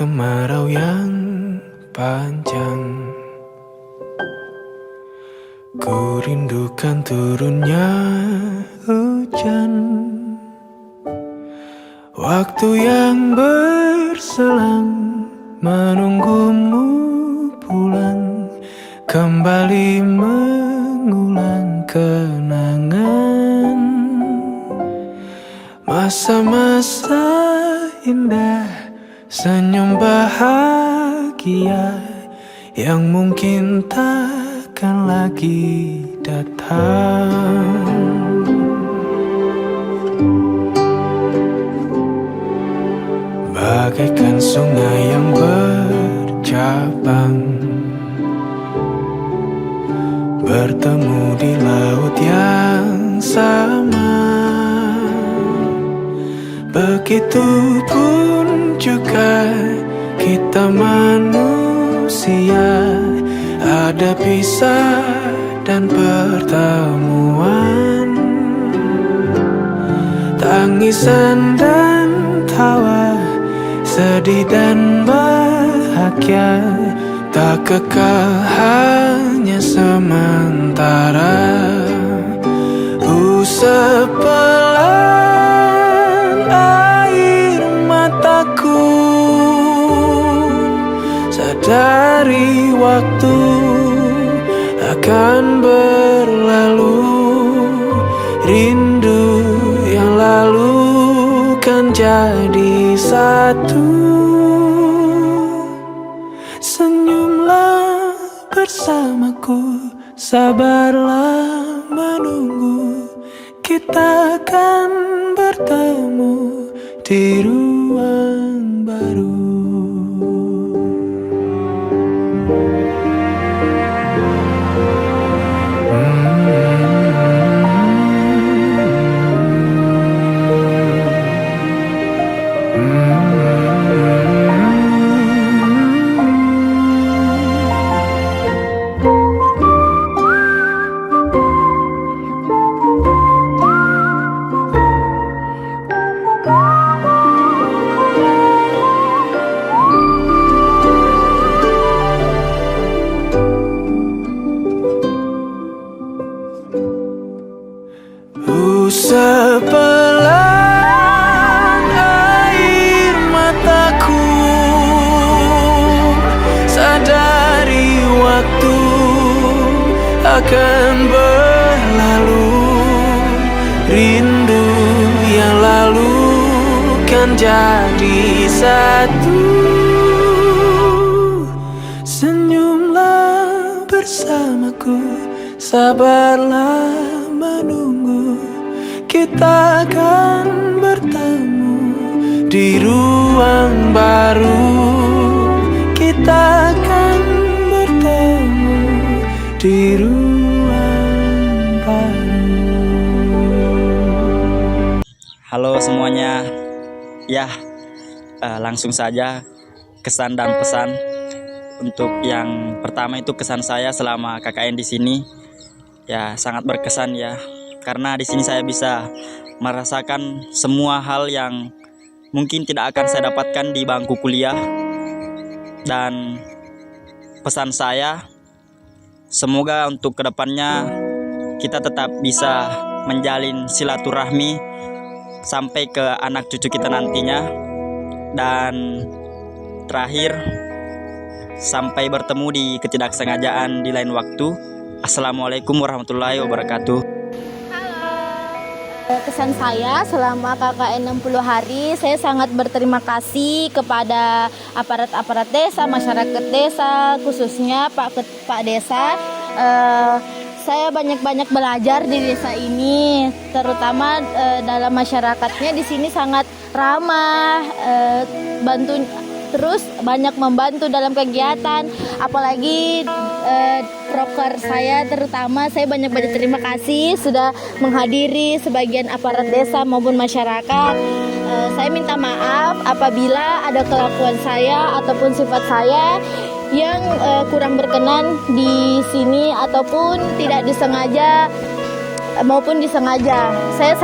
kemarau yang panjang. Ku rindukan turunnya hujan, waktu yang berselang menunggumu pulang, kembali mengulang kenangan masa-masa indah, senyum bahagia yang mungkin takkan lagi datang. Bagaikan sungai yang bercabang, bertemu di laut yang sama. Begitupun juga kita manusia, ada pisah dan pertemuan, tangisan dan tawa, sedih dan bahagia, tak kekal, hanya sementara. Sepelan air mataku, sadari waktu akan berlalu, rindu yang lalu kan jadi satu. Senyumlah bersamaku, sabarlah menunggu, kita akan bertemu di ruang baru. Sepelan air mataku, sadari waktu akan berlalu, rindu yang lalu kan jadi satu. Senyumlah bersamaku, sabarlah menunggu, kita akan bertemu di ruang baru. Kita akan bertemu di ruang baru. Halo semuanya, ya langsung saja kesan dan pesan. Untuk yang pertama itu kesan saya selama KKN di sini, ya sangat berkesan ya. Karena di sini saya bisa merasakan semua hal yang mungkin tidak akan saya dapatkan di bangku kuliah. Dan pesan saya, semoga untuk kedepannya kita tetap bisa menjalin silaturahmi sampai ke anak cucu kita nantinya. Dan terakhir, sampai bertemu di ketidaksengajaan di lain waktu. Assalamualaikum warahmatullahi wabarakatuh. Kesan saya selama KKN 60 hari, saya sangat berterima kasih kepada aparat-aparat desa, masyarakat desa, khususnya Pak Desa. Saya banyak-banyak belajar di desa ini, terutama dalam masyarakatnya di sini sangat ramah, terus banyak membantu dalam kegiatan, apalagi proker saya terutama, saya banyak-banyak terima kasih sudah menghadiri sebagian aparat desa maupun masyarakat. Saya minta maaf apabila ada kelakuan saya ataupun sifat saya yang kurang berkenan di sini ataupun tidak disengaja maupun disengaja. Saya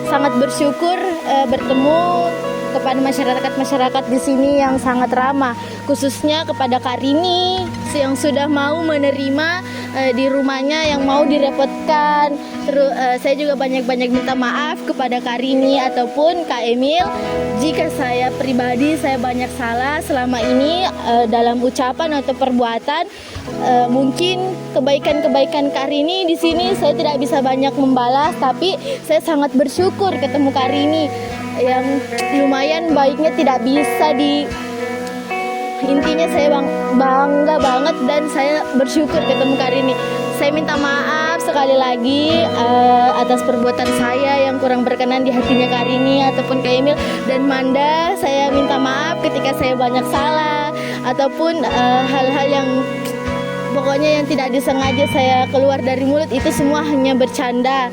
sangat bersyukur bertemu kepada masyarakat di sini yang sangat ramah, khususnya kepada Kak Rini yang sudah mau menerima di rumahnya yang mau direpotkan. Terus saya juga banyak-banyak minta maaf kepada Kak Rini ataupun Kak Emil jika saya pribadi saya banyak salah selama ini dalam ucapan atau perbuatan. Mungkin kebaikan-kebaikan Kak Rini di sini saya tidak bisa banyak membalas, tapi saya sangat bersyukur ketemu Kak Rini yang lumayan baiknya tidak bisa intinya saya bangga banget dan saya bersyukur ketemu Kak Rini. Saya minta maaf sekali lagi atas perbuatan saya yang kurang berkenan di hatinya Kak Rini ataupun Kak Emil dan Manda. Saya minta maaf ketika saya banyak salah ataupun hal-hal yang pokoknya yang tidak disengaja saya keluar dari mulut itu semua hanya bercanda.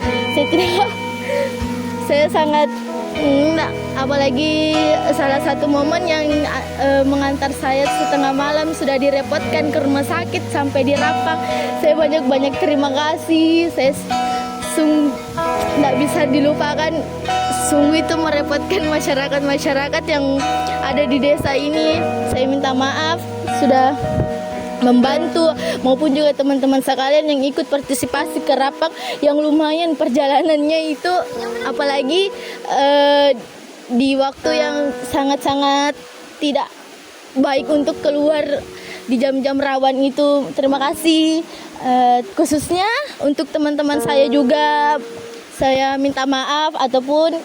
Saya sangat apalagi salah satu momen yang mengantar saya setengah malam sudah direpotkan ke rumah sakit sampai di Rapang. Saya banyak-banyak terima kasih. Saya tidak bisa dilupakan. Sungguh itu merepotkan masyarakat yang ada di desa ini. Saya minta maaf sudah membantu maupun juga teman-teman sekalian yang ikut partisipasi ke Rapang yang lumayan perjalanannya itu, apalagi di waktu yang sangat-sangat tidak baik untuk keluar di jam-jam rawan itu. Terima kasih khususnya untuk teman-teman saya juga. Saya minta maaf ataupun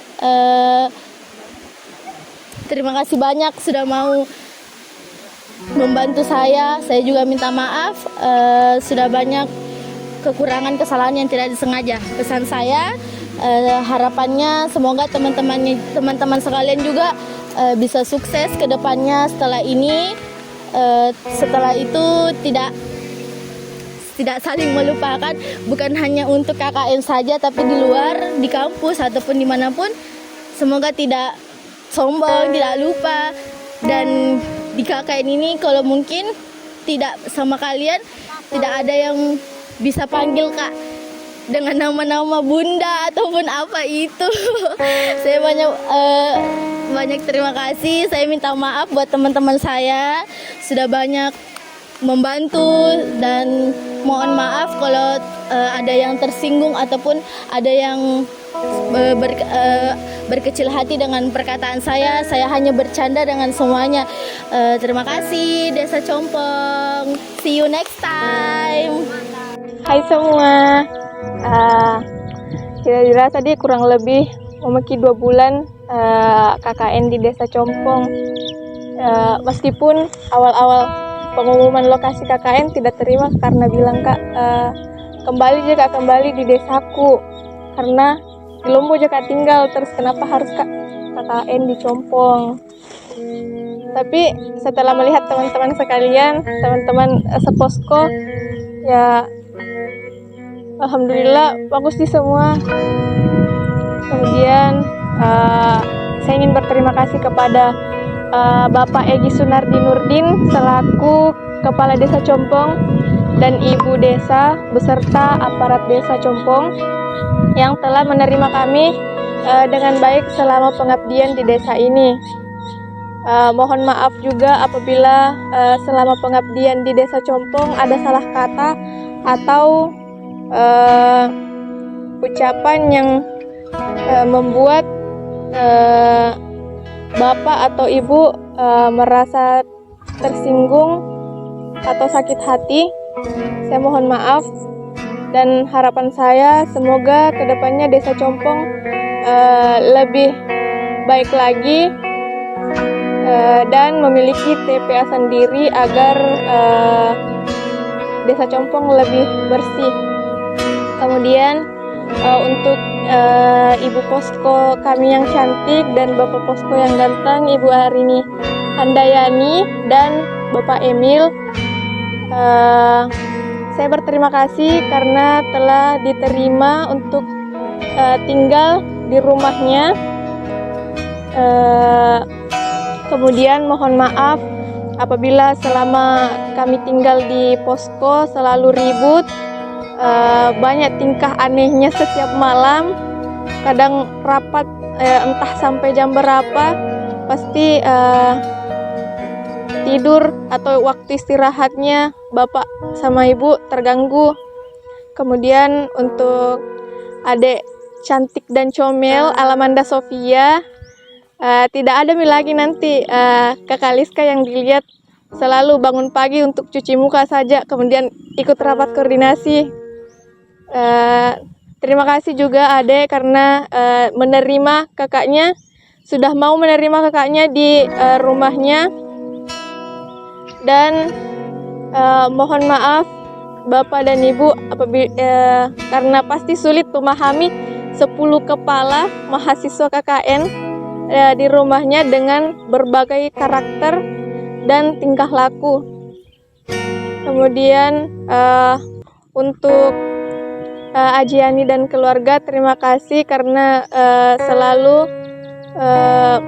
terima kasih banyak sudah mau membantu saya. Saya juga minta maaf sudah banyak kekurangan kesalahan yang tidak disengaja. Pesan saya harapannya semoga teman-teman sekalian juga bisa sukses ke depannya setelah ini. Setelah itu tidak saling melupakan, bukan hanya untuk KKN saja tapi di luar, di kampus ataupun dimanapun. Semoga tidak sombong, tidak lupa, dan di KKN ini kalau mungkin tidak sama kalian, tidak ada yang bisa panggil Kak dengan nama-nama Bunda ataupun apa itu. Saya banyak terima kasih. Saya minta maaf buat teman-teman saya sudah banyak membantu dan mohon maaf kalau ada yang tersinggung ataupun ada yang berkecil hati dengan perkataan saya. Saya hanya bercanda dengan semuanya. Terima kasih Desa Compong. See you next time. Hai semua. Kira-kira tadi kurang lebih memiliki 2 bulan KKN di Desa Compong. Meskipun awal-awal pengumuman lokasi KKN tidak terima karena bilang Kak kembali di desaku karena di Lombok juga tinggal, terus kenapa harus KKN di Compong. Tapi setelah melihat teman-teman sekalian, teman-teman seposko, ya alhamdulillah bagus sih semua. Kemudian saya ingin berterima kasih kepada Bapak Egi Sunardi Nurdin selaku Kepala Desa Compong dan Ibu Desa beserta aparat Desa Compong yang telah menerima kami dengan baik selama pengabdian di desa ini. Mohon maaf juga apabila selama pengabdian di Desa Compong ada salah kata atau ucapan yang membuat Bapak atau Ibu merasa tersinggung atau sakit hati. Saya mohon maaf dan harapan saya semoga kedepannya Desa Compong lebih baik lagi dan memiliki TPA sendiri agar Desa Compong lebih bersih. Kemudian untuk Ibu Posko kami yang cantik dan Bapak Posko yang ganteng, Ibu Arini Handayani dan Bapak Emil, saya berterima kasih karena telah diterima untuk tinggal di rumahnya. Kemudian mohon maaf apabila selama kami tinggal di posko selalu ribut, banyak tingkah anehnya setiap malam, kadang rapat entah sampai jam berapa. pasti tidur atau waktu istirahatnya bapak sama ibu terganggu. Kemudian untuk adik cantik dan comel Alamanda Sofia, tidak ada lagi nanti kakak Liska yang dilihat selalu bangun pagi untuk cuci muka saja, kemudian ikut rapat koordinasi. Terima kasih juga adek karena menerima kakaknya, sudah mau menerima kakaknya di rumahnya. Dan mohon maaf Bapak dan Ibu karena pasti sulit memahami 10 kepala mahasiswa KKN di rumahnya dengan berbagai karakter dan tingkah laku. Kemudian untuk Ajiani dan keluarga, terima kasih karena selalu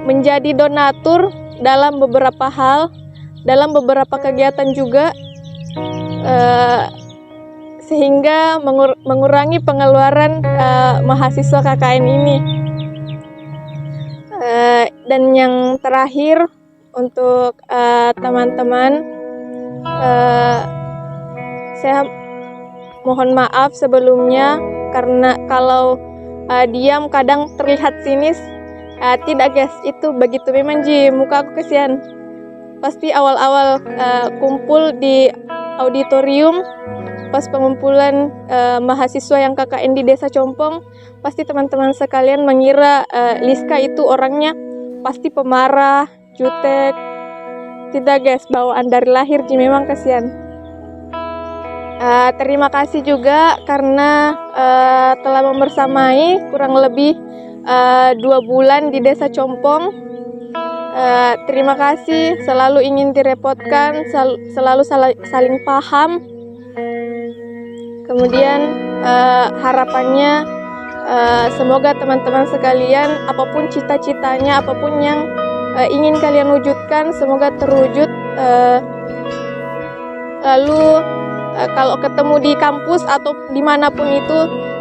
menjadi donatur dalam beberapa hal, dalam beberapa kegiatan juga, sehingga mengurangi pengeluaran mahasiswa KKN ini. Dan yang terakhir untuk teman-teman, saya mohon maaf sebelumnya karena kalau diam kadang terlihat sinis. Tidak guys, itu begitu memang muka aku kesian. Pasti awal-awal kumpul di auditorium pas pengumpulan mahasiswa yang KKN di Desa Compong, pasti teman-teman sekalian mengira Liska itu orangnya pasti pemarah, jutek. Tidak guys, bawaan dari lahir memang kesian. Terima kasih juga karena telah membersamai kurang lebih 2 bulan di Desa Compong. Terima kasih, selalu ingin direpotkan, selalu saling paham. Kemudian harapannya semoga teman-teman sekalian, apapun cita-citanya, apapun yang ingin kalian wujudkan, semoga terwujud. Lalu kalau ketemu di kampus atau dimanapun itu,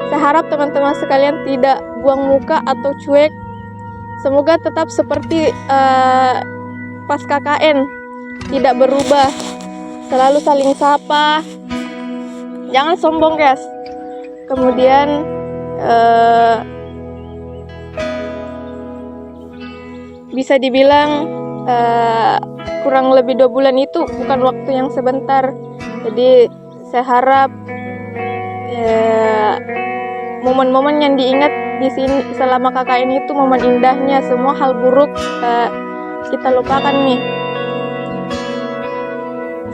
saya harap teman-teman sekalian tidak buang muka atau cuek. Semoga tetap seperti pas KKN, tidak berubah, selalu saling sapa, jangan sombong guys. Kemudian bisa dibilang kurang lebih 2 bulan itu bukan waktu yang sebentar. Jadi saya harap momen-momen yang diingat di sini selama KKN itu momen indahnya, semua hal buruk kita lupakan nih.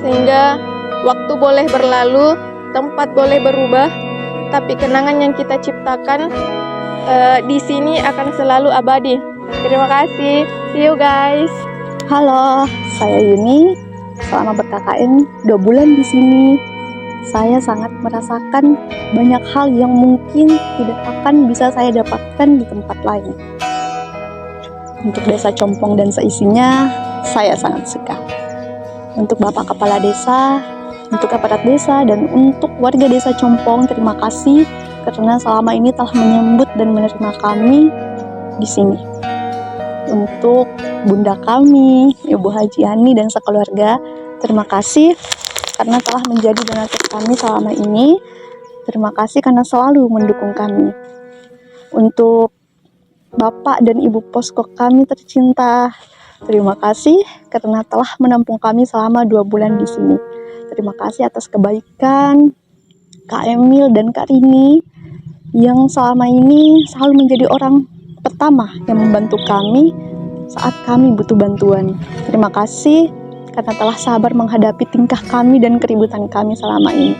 Sehingga waktu boleh berlalu, tempat boleh berubah, tapi kenangan yang kita ciptakan di sini akan selalu abadi. Terima kasih. See you guys. Halo, saya Yuni. Selama ber-KKN 2 bulan di sini, saya sangat merasakan banyak hal yang mungkin tidak akan bisa saya dapatkan di tempat lain. Untuk Desa Compong dan seisinya, saya sangat suka. Untuk Bapak Kepala Desa, untuk aparat desa, dan untuk warga Desa Compong, terima kasih karena selama ini telah menyambut dan menerima kami di sini. Untuk Bunda kami, Ibu Hajiani dan sekeluarga, terima kasih karena telah menjadi donatur kami selama ini. Terima kasih karena selalu mendukung kami. Untuk Bapak dan Ibu Posko kami tercinta, terima kasih karena telah menampung kami selama 2 bulan di sini. Terima kasih atas kebaikan Kak Emil dan Kak Rini yang selama ini selalu menjadi orang pertama yang membantu kami saat kami butuh bantuan. Terima kasih karena telah sabar menghadapi tingkah kami dan keributan kami selama ini.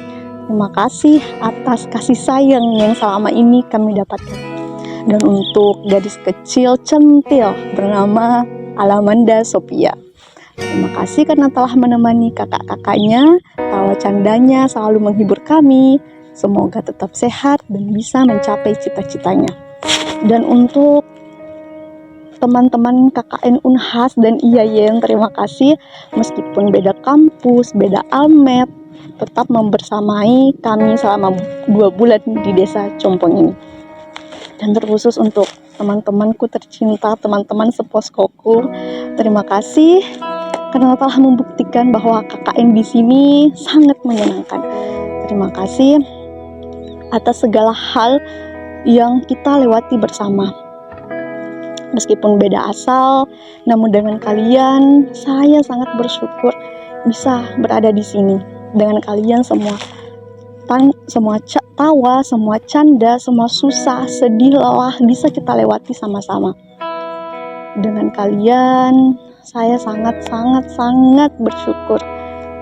Terima kasih atas kasih sayang yang selama ini kami dapatkan. Dan untuk gadis kecil centil bernama Alamanda Sofia, terima kasih karena telah menemani kakak-kakaknya, tawa candanya selalu menghibur kami. Semoga tetap sehat dan bisa mencapai cita-citanya. Dan untuk teman-teman KKN Unhas dan IAIN, terima kasih meskipun beda kampus, beda almet, tetap membersamai kami selama 2 bulan di Desa Compong ini. Dan terkhusus untuk teman-temanku tercinta, teman-teman seposkoku. Terima kasih karena telah membuktikan bahwa KKN di sini sangat menyenangkan. Terima kasih atas segala hal yang kita lewati bersama. Meskipun beda asal, namun dengan kalian saya sangat bersyukur bisa berada di sini dengan kalian semua. Semua tawa, semua canda, semua susah, sedih, lelah bisa kita lewati sama-sama. Dengan kalian saya sangat bersyukur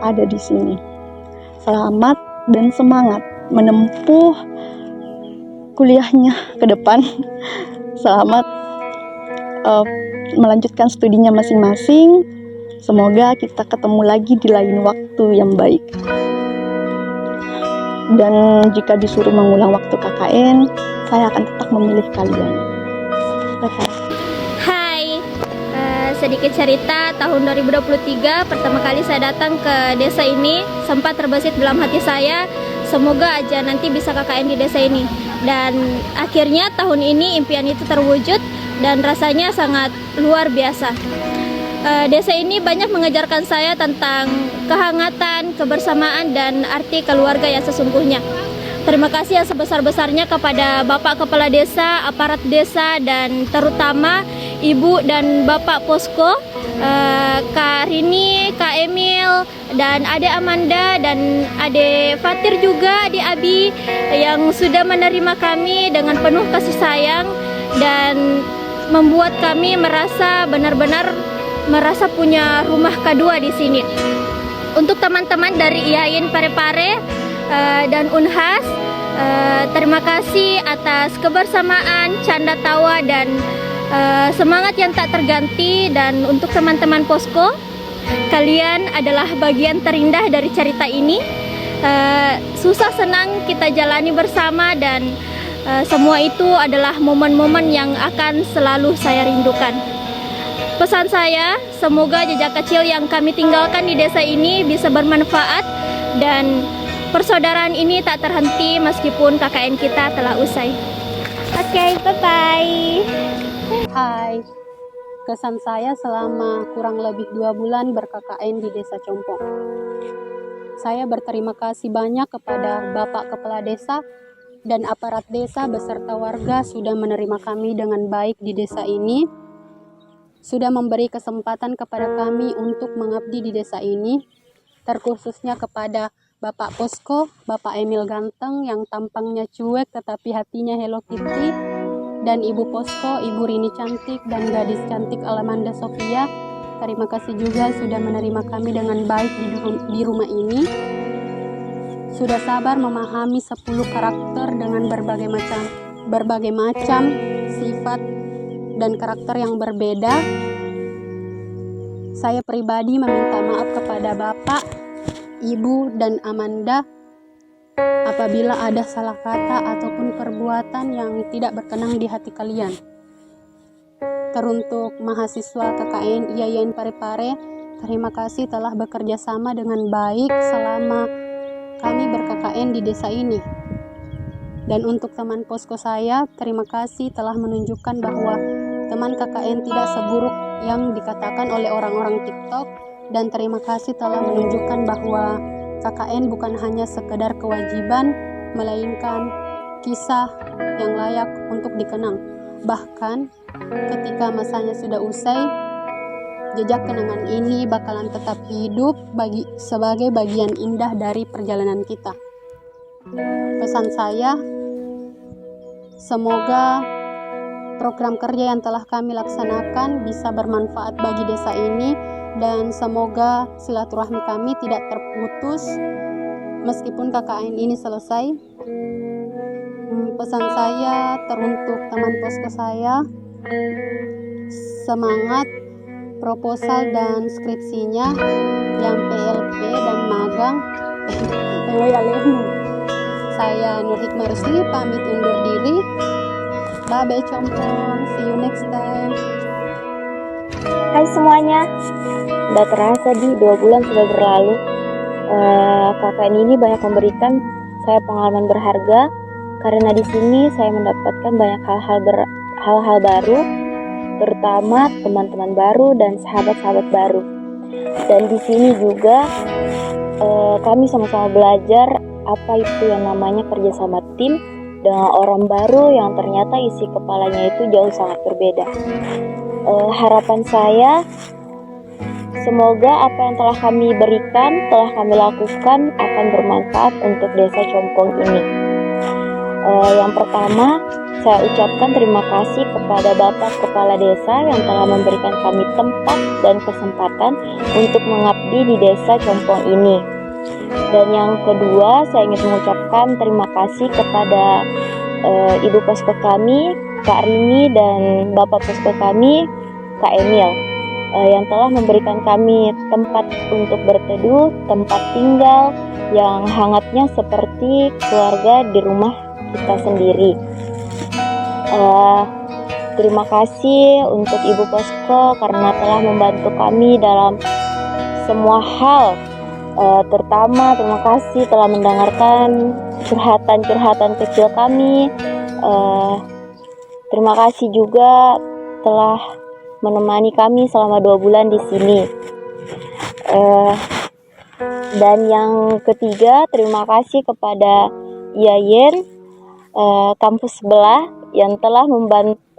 ada di sini. Selamat dan semangat menempuh kuliahnya ke depan. Selamat melanjutkan studinya masing-masing. Semoga kita ketemu lagi di lain waktu yang baik. Dan jika disuruh mengulang waktu KKN, saya akan tetap memilih kalian. Bye. Hai, sedikit cerita tahun 2023 pertama kali saya datang ke desa ini, sempat terbesit dalam hati saya, semoga aja nanti bisa KKN di desa ini. Dan akhirnya tahun ini impian itu terwujud dan rasanya sangat luar biasa. Desa ini banyak mengajarkan saya tentang kehangatan, kebersamaan, dan arti keluarga yang sesungguhnya. Terima kasih yang sebesar-besarnya kepada Bapak Kepala Desa, aparat desa, dan terutama Ibu dan Bapak Posko, Kak Rini, Kak Emil, dan Ade Amanda, dan Ade Fatir juga, Ade Abi, yang sudah menerima kami dengan penuh kasih sayang dan membuat kami merasa benar-benar merasa punya rumah kedua di sini. Untuk teman-teman dari IAIN Parepare dan Unhas, terima kasih atas kebersamaan, canda tawa, dan semangat yang tak terganti. Dan untuk teman-teman Posko, kalian adalah bagian terindah dari cerita ini. Susah senang kita jalani bersama, dan semua itu adalah momen-momen yang akan selalu saya rindukan. Pesan saya, semoga jejak kecil yang kami tinggalkan di desa ini bisa bermanfaat dan persaudaraan ini tak terhenti meskipun KKN kita telah usai. Oke, bye-bye. Hai, kesan saya selama kurang lebih 2 bulan ber-KKN di Desa Compong. Saya berterima kasih banyak kepada Bapak Kepala Desa dan aparat desa beserta warga sudah menerima kami dengan baik di desa ini, sudah memberi kesempatan kepada kami untuk mengabdi di desa ini, terkhususnya kepada Bapak Posko, Bapak Emil Ganteng yang tampangnya cuek tetapi hatinya Hello Kitty, dan Ibu Posko, Ibu Rini Cantik, dan gadis cantik Alamanda Sofia. Terima kasih juga sudah menerima kami dengan baik di rumah ini. Sudah sabar memahami 10 karakter dengan berbagai macam sifat dan karakter yang berbeda. Saya pribadi meminta maaf kepada Bapak, Ibu, dan Amanda apabila ada salah kata ataupun perbuatan yang tidak berkenan di hati kalian. Teruntuk mahasiswa KKN IAIN Parepare, terima kasih telah bekerja sama dengan baik selama kami ber-KKN di desa ini. Dan untuk teman posko saya, terima kasih telah menunjukkan bahwa teman KKN tidak seburuk yang dikatakan oleh orang-orang TikTok, dan terima kasih telah menunjukkan bahwa KKN bukan hanya sekedar kewajiban, melainkan kisah yang layak untuk dikenang. Bahkan ketika masanya sudah usai, jejak kenangan ini bakalan tetap hidup sebagai bagian indah dari perjalanan kita. Pesan saya, semoga program kerja yang telah kami laksanakan bisa bermanfaat bagi desa ini, dan semoga silaturahmi kami tidak terputus meskipun KKN ini selesai. Pesan saya teruntuk teman posko saya, semangat proposal dan skripsinya yang PLP dan magang. Saya Nur Hikmah Rusli pamit undur diri. Bye-bye Compong, see you next time. Hai semuanya, udah terasa di 2 bulan sudah berlalu. KKN ini banyak memberikan saya pengalaman berharga, karena di sini saya mendapatkan banyak hal-hal hal-hal baru, terutama teman-teman baru dan sahabat-sahabat baru. Dan di sini juga kami sama-sama belajar apa itu yang namanya kerja sama tim dengan orang baru yang ternyata isi kepalanya itu jauh sangat berbeda. Harapan saya, semoga apa yang telah kami berikan, telah kami lakukan akan bermanfaat untuk Desa Compong ini. Yang pertama, saya ucapkan terima kasih kepada Bapak Kepala Desa yang telah memberikan kami tempat dan kesempatan untuk mengabdi di Desa Compong ini. Dan yang kedua, saya ingin mengucapkan terima kasih kepada Ibu Posko kami, Kak Rini, dan Bapak Posko kami, Kak Emil, yang telah memberikan kami tempat untuk berteduh, tempat tinggal yang hangatnya seperti keluarga di rumah kita sendiri. Terima kasih untuk Ibu Posko karena telah membantu kami dalam semua hal. Terutama terima kasih telah mendengarkan curhatan-curhatan kecil kami. Terima kasih juga telah menemani kami selama 2 bulan di sini. Dan yang ketiga, terima kasih kepada Yayen kampus sebelah yang telah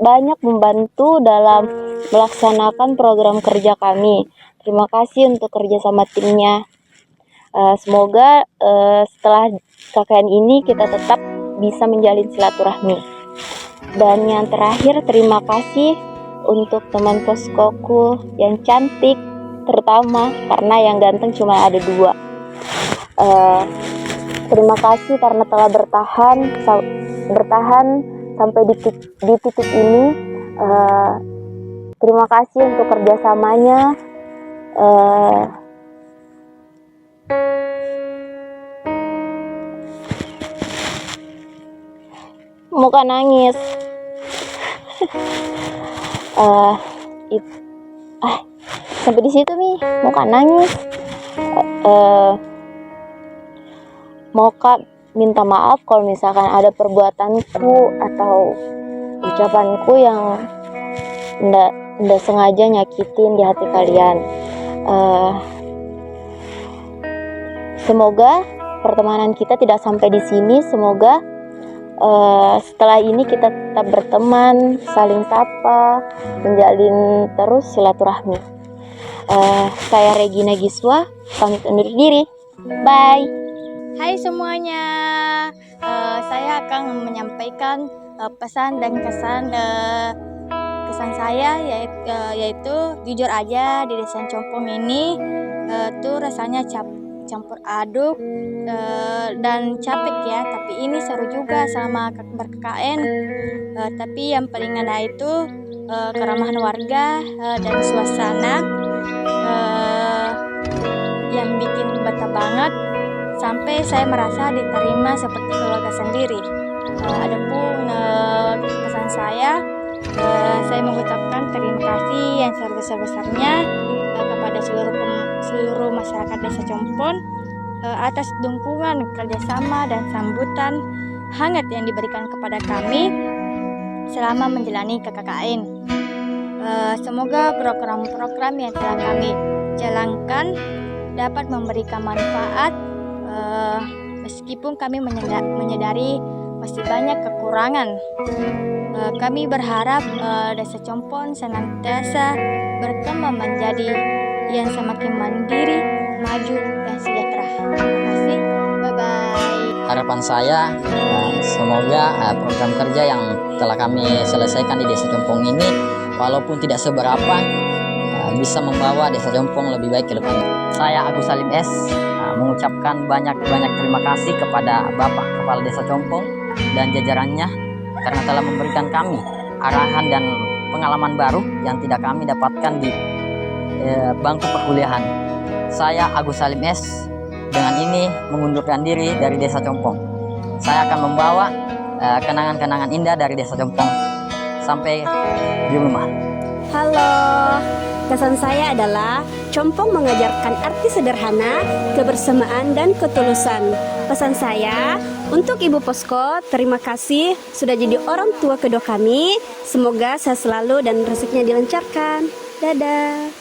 banyak membantu dalam melaksanakan program kerja kami. Terima kasih untuk kerjasama timnya. Semoga setelah KKN ini kita tetap bisa menjalin silaturahmi. Dan yang terakhir, terima kasih untuk teman poskoku yang cantik, terutama karena yang ganteng cuma ada 2. Terima kasih karena telah bertahan sampai di titik ini. Terima kasih untuk kerjasamanya. Muka nangis. Sampai di situ nih, muka nangis. Mau Kak minta maaf kalau misalkan ada perbuatanku atau ucapanku yang nggak sengaja nyakitin di hati kalian. Semoga pertemanan kita tidak sampai di sini. Semoga setelah ini kita tetap berteman, saling sapa, menjalin terus silaturahmi. Saya Regina Giswa, pamit undur diri. Bye. Hai semuanya, saya akan menyampaikan pesan dan kesan saya yaitu jujur aja di Desa Compong ini tuh rasanya campur aduk dan capek ya, tapi ini seru juga selama ber-KKN. Tapi yang paling ada itu keramahan warga dan suasana yang bikin betah banget, sampai saya merasa diterima seperti keluarga sendiri. Adapun pesan saya mengucapkan terima kasih yang sebesar-besarnya kepada seluruh masyarakat Desa Compong atas dukungan, kerjasama, dan sambutan hangat yang diberikan kepada kami selama menjalani KKN. Semoga program-program yang telah kami jalankan dapat memberikan manfaat, meskipun kami menyadari masih banyak kekurangan. Kami berharap Desa Compong senantiasa berkembang menjadi yang semakin mandiri, maju, dan sejahtera. Terima kasih. Bye-bye. Harapan saya semoga program kerja yang telah kami selesaikan di Desa Compong ini, walaupun tidak seberapa, bisa membawa Desa Compong lebih baik ke depan. Saya Agus Salim S mengucapkan banyak-banyak terima kasih kepada Bapak Kepala Desa Compong dan jajarannya karena telah memberikan kami arahan dan pengalaman baru yang tidak kami dapatkan di bangku perkuliahan. Saya Agus Salim S dengan ini mengundurkan diri dari Desa Compong. Saya akan membawa kenangan-kenangan indah dari Desa Compong sampai di rumah. Halo, kesan saya adalah Compong mengajarkan arti sederhana, kebersamaan, dan ketulusan. Pesan saya Untuk Ibu Posko, terima kasih sudah jadi orang tua kedua kami. Semoga sehat selalu dan rezekinya dilancarkan. Dadah.